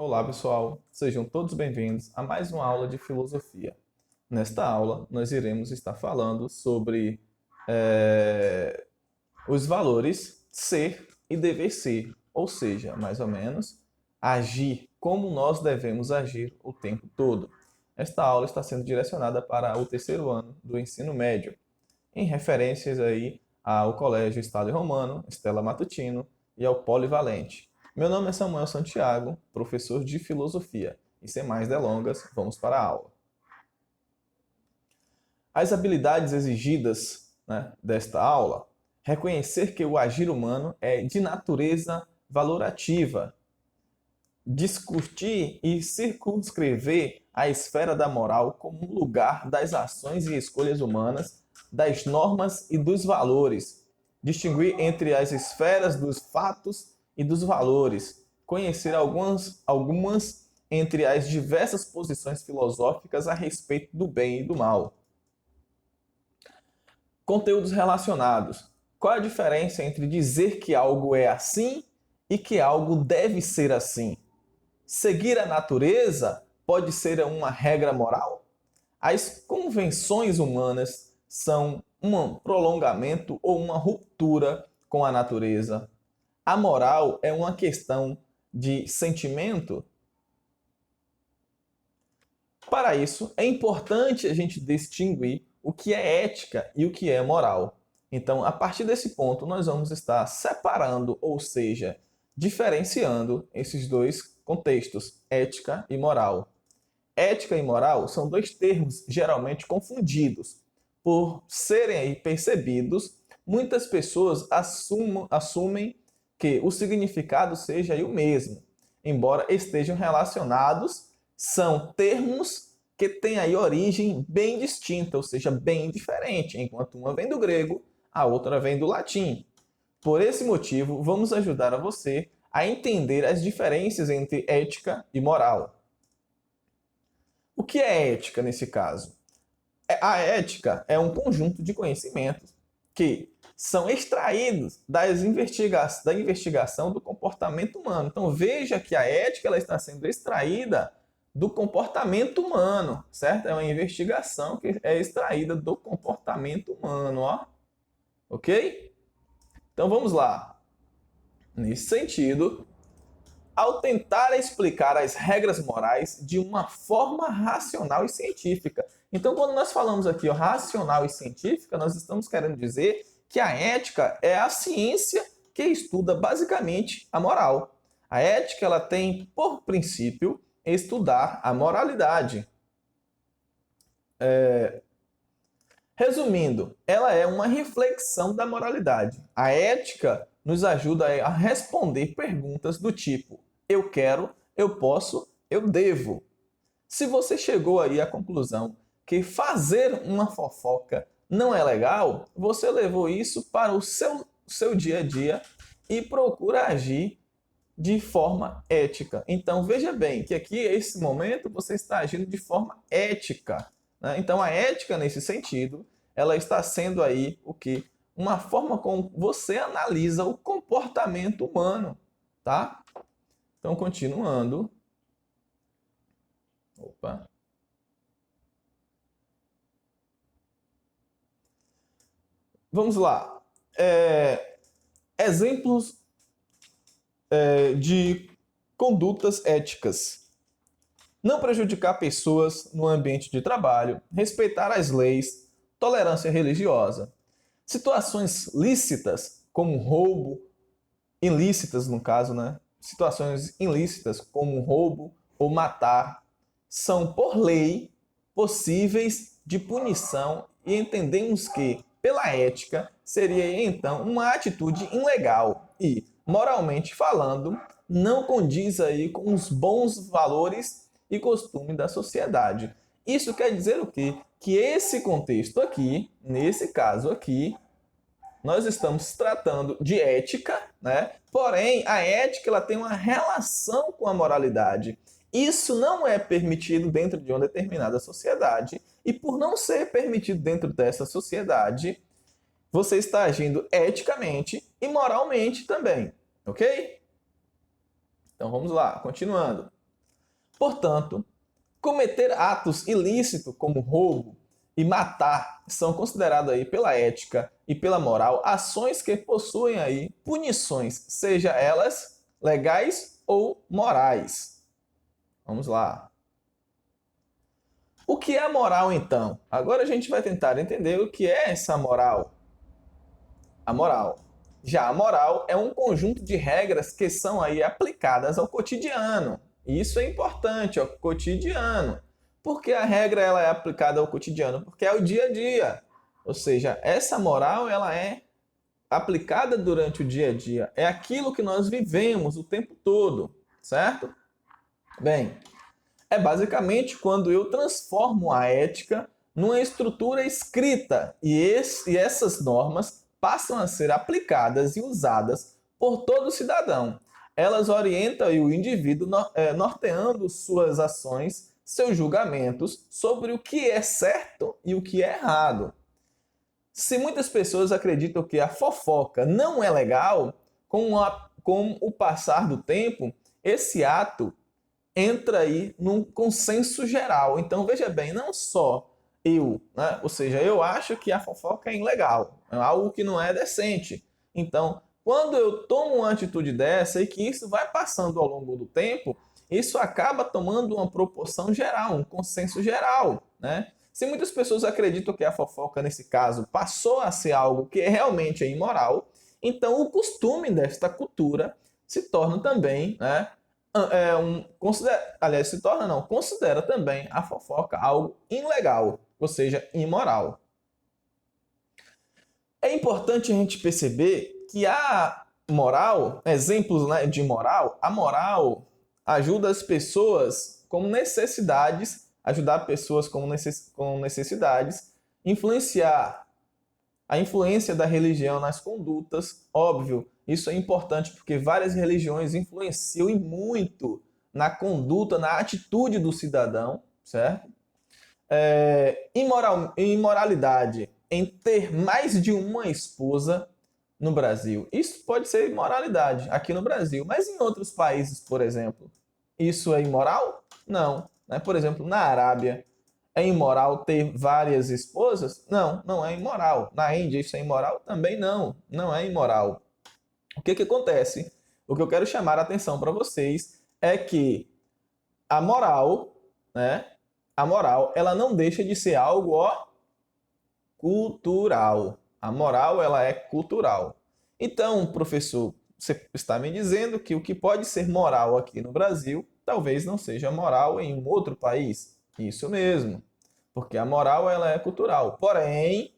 Olá, pessoal. Sejam todos bem-vindos a mais uma aula de filosofia. Nesta aula, nós iremos estar falando sobre os valores ser e dever ser, ou seja, mais ou menos, agir como nós devemos agir o tempo todo. Esta aula está sendo direcionada para o terceiro ano do ensino médio, em referências aí ao Colégio Estado Romano, Stella Matutino e ao Polivalente. Meu nome é Samuel Santiago, professor de filosofia. E sem mais delongas, vamos para a aula. As habilidades exigidas, desta aula: reconhecer que o agir humano é de natureza valorativa, discutir e circunscrever a esfera da moral como um lugar das ações e escolhas humanas, das normas e dos valores, distinguir entre as esferas dos fatos e dos valores, conhecer algumas entre as diversas posições filosóficas a respeito do bem e do mal. Conteúdos relacionados. Qual a diferença entre dizer que algo é assim e que algo deve ser assim? Seguir a natureza pode ser uma regra moral? As convenções humanas são um prolongamento ou uma ruptura com a natureza? A moral é uma questão de sentimento? Para isso, é importante a gente distinguir o que é ética e o que é moral. Então, a partir desse ponto, nós vamos estar separando, ou seja, diferenciando esses dois contextos, ética e moral. Ética e moral são dois termos geralmente confundidos. Por serem aí percebidos, muitas pessoas assumem que o significado seja aí o mesmo. Embora estejam relacionados, são termos que têm aí origem bem distinta, ou seja, bem diferente, enquanto uma vem do grego, a outra vem do latim. Por esse motivo, vamos ajudar a você a entender as diferenças entre ética e moral. O que é ética nesse caso? A ética é um conjunto de conhecimentos que são extraídos da investigação do comportamento humano. Então veja que a ética ela está sendo extraída do comportamento humano, certo? É uma investigação que é extraída do comportamento humano, ó. Ok? Então vamos lá. Nesse sentido, ao tentar explicar as regras morais de uma forma racional e científica. Então, quando nós falamos aqui racional e científica, nós estamos querendo dizer que a ética é a ciência que estuda basicamente a moral. A ética ela tem por princípio estudar a moralidade. Resumindo, ela é uma reflexão da moralidade. A ética nos ajuda a responder perguntas do tipo: eu quero, eu posso, eu devo. Se você chegou aí à conclusão que fazer uma fofoca não é legal, você levou isso para o seu dia a dia e procura agir de forma ética. Então veja bem que aqui, nesse momento, você está agindo de forma ética. Né? Então a ética, nesse sentido, ela está sendo aí o que? Uma forma como você analisa o comportamento humano. Tá? Então, continuando. Opa. Vamos lá. Exemplos de condutas éticas. Não prejudicar pessoas no ambiente de trabalho, respeitar as leis, tolerância religiosa. Situações lícitas, como roubo, ilícitas no caso, né? Situações ilícitas, como roubo ou matar, são, por lei, possíveis de punição e entendemos que, pela ética, seria então uma atitude ilegal e, moralmente falando, não condiz aí com os bons valores e costumes da sociedade. Isso quer dizer o quê? Que esse contexto aqui, nesse caso aqui, nós estamos tratando de ética, né? Porém, a ética ela tem uma relação com a moralidade. Isso não é permitido dentro de uma determinada sociedade e por não ser permitido dentro dessa sociedade, você está agindo eticamente e moralmente também, ok? Então vamos lá, continuando. Portanto, cometer atos ilícitos como roubo e matar são considerados aí pela ética e pela moral ações que possuem aí punições, seja elas legais ou morais. Vamos lá. O que é a moral então? Agora a gente vai tentar entender o que é essa moral. A moral. Já a moral é um conjunto de regras que são aí aplicadas ao cotidiano. Isso é importante, ao cotidiano. Por que a regra ela é aplicada ao cotidiano? Porque é o dia a dia. Ou seja, essa moral ela é aplicada durante o dia a dia. É aquilo que nós vivemos o tempo todo, certo? Bem, é basicamente quando eu transformo a ética numa estrutura escrita e essas normas passam a ser aplicadas e usadas por todo cidadão. Elas orientam o indivíduo norteando suas ações, seus julgamentos sobre o que é certo e o que é errado. Se muitas pessoas acreditam que a fofoca não é legal, com o passar do tempo, esse ato entra aí num consenso geral. Então, veja bem, não só eu, né? Ou seja, eu acho que a fofoca é ilegal, é algo que não é decente. Então, quando eu tomo uma atitude dessa e que isso vai passando ao longo do tempo, isso acaba tomando uma proporção geral, um consenso geral, né? Se muitas pessoas acreditam que a fofoca, nesse caso, passou a ser algo que realmente é imoral, então o costume desta cultura se torna também, né, se torna não, considera também a fofoca algo ilegal, ou seja, imoral. É importante a gente perceber que a moral, exemplos, né, de moral, a moral ajuda as pessoas com necessidades, ajudar pessoas com necessidades, influenciar a influência da religião nas condutas, óbvio, isso é importante porque várias religiões influenciam e muito na conduta, na atitude do cidadão, certo? Imoralidade em ter mais de uma esposa no Brasil. Isso pode ser imoralidade aqui no Brasil, mas em outros países, por exemplo, isso é imoral? Não. Né? Por exemplo, na Arábia, é imoral ter várias esposas? Não, não é imoral. Na Índia, isso é imoral? Também não, não é imoral. O que acontece? O que eu quero chamar a atenção para vocês é que a moral, né? A moral, ela não deixa de ser algo cultural. A moral, ela é cultural. Então, professor, você está me dizendo que o que pode ser moral aqui no Brasil, talvez não seja moral em um outro país. Isso mesmo, porque a moral ela é cultural. Porém,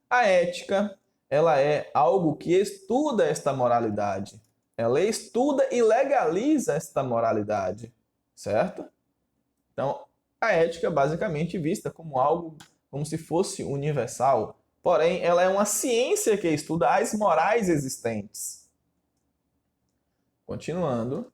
a ética ela é algo que estuda esta moralidade. Ela estuda e legaliza esta moralidade, certo? Então, a ética é basicamente vista como algo como se fosse universal. Porém, ela é uma ciência que estuda as morais existentes. Continuando.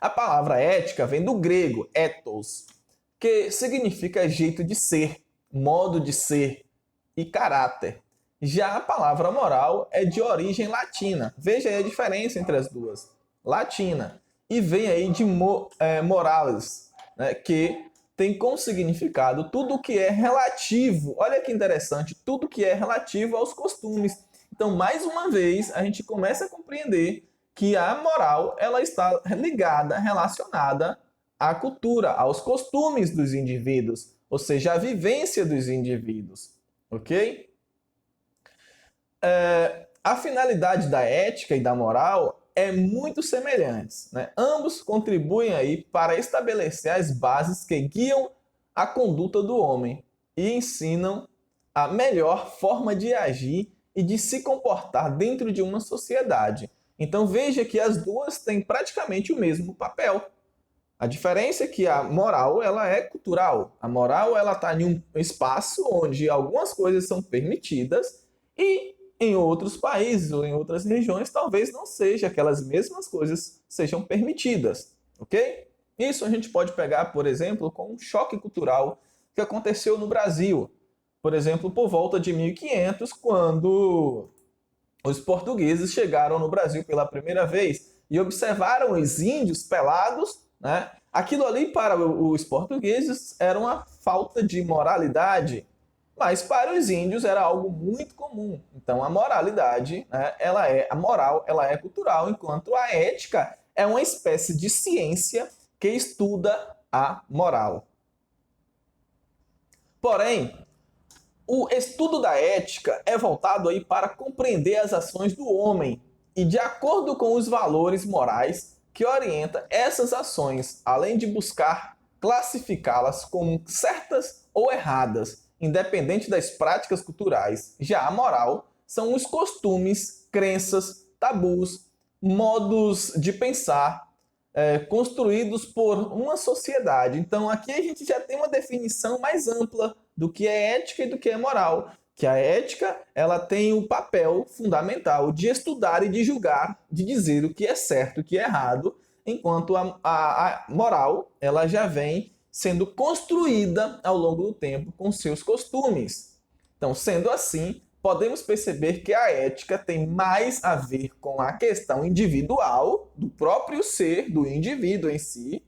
A palavra ética vem do grego ethos, que significa jeito de ser, modo de ser e caráter. Já a palavra moral é de origem latina. Veja aí a diferença entre as duas. Latina. E vem aí de morales, né, que tem como significado tudo que é relativo. Olha que interessante, tudo que é relativo aos costumes. Então, mais uma vez, a gente começa a compreender que a moral ela está ligada, relacionada à cultura, aos costumes dos indivíduos, ou seja, à vivência dos indivíduos, ok? A finalidade da ética e da moral é muito semelhantes, né? Ambos contribuem aí para estabelecer as bases que guiam a conduta do homem e ensinam a melhor forma de agir e de se comportar dentro de uma sociedade. Então veja que as duas têm praticamente o mesmo papel. A diferença é que a moral ela é cultural. A moral ela está em um espaço onde algumas coisas são permitidas e em outros países ou em outras regiões talvez não seja aquelas mesmas coisas sejam permitidas, ok? Isso a gente pode pegar, por exemplo, com um choque cultural que aconteceu no Brasil. Por exemplo, por volta de 1500, quando os portugueses chegaram no Brasil pela primeira vez e observaram os índios pelados né? Aquilo ali para os portugueses era uma falta de moralidade, mas para os índios era algo muito comum. Então a moralidade, né, a moral, ela é cultural, enquanto a ética é uma espécie de ciência que estuda a moral. Porém, o estudo da ética é voltado aí para compreender as ações do homem e, de acordo com os valores morais que orienta essas ações, além de buscar classificá-las como certas ou erradas, independente das práticas culturais. Já a moral são os costumes, crenças, tabus, modos de pensar construídos por uma sociedade. Então aqui a gente já tem uma definição mais ampla do que é ética e do que é moral. Que a ética ela tem o papel fundamental de estudar e de julgar, de dizer o que é certo e o que é errado, enquanto a moral ela já vem sendo construída ao longo do tempo com seus costumes. Então, sendo assim, podemos perceber que a ética tem mais a ver com a questão individual, do próprio ser, do indivíduo em si,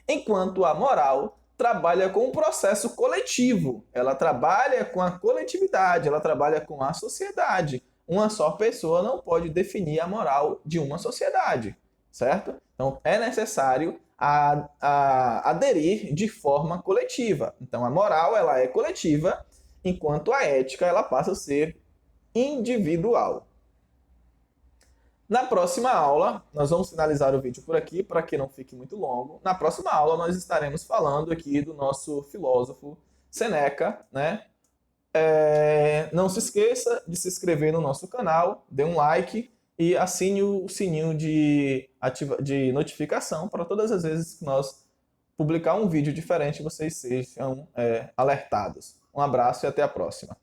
enquanto a moral trabalha com o processo coletivo, ela trabalha com a coletividade, ela trabalha com a sociedade. Uma só pessoa não pode definir a moral de uma sociedade, certo? Então é necessário aderir de forma coletiva. Então a moral ela é coletiva, enquanto a ética ela passa a ser individual. Na próxima aula, nós vamos finalizar o vídeo por aqui, para que não fique muito longo. Na próxima aula, nós estaremos falando aqui do nosso filósofo Sêneca, né? Não se esqueça de se inscrever no nosso canal, dê um like e assine o sininho de notificação para todas as vezes que nós publicar um vídeo diferente, vocês sejam alertados. Um abraço e até a próxima.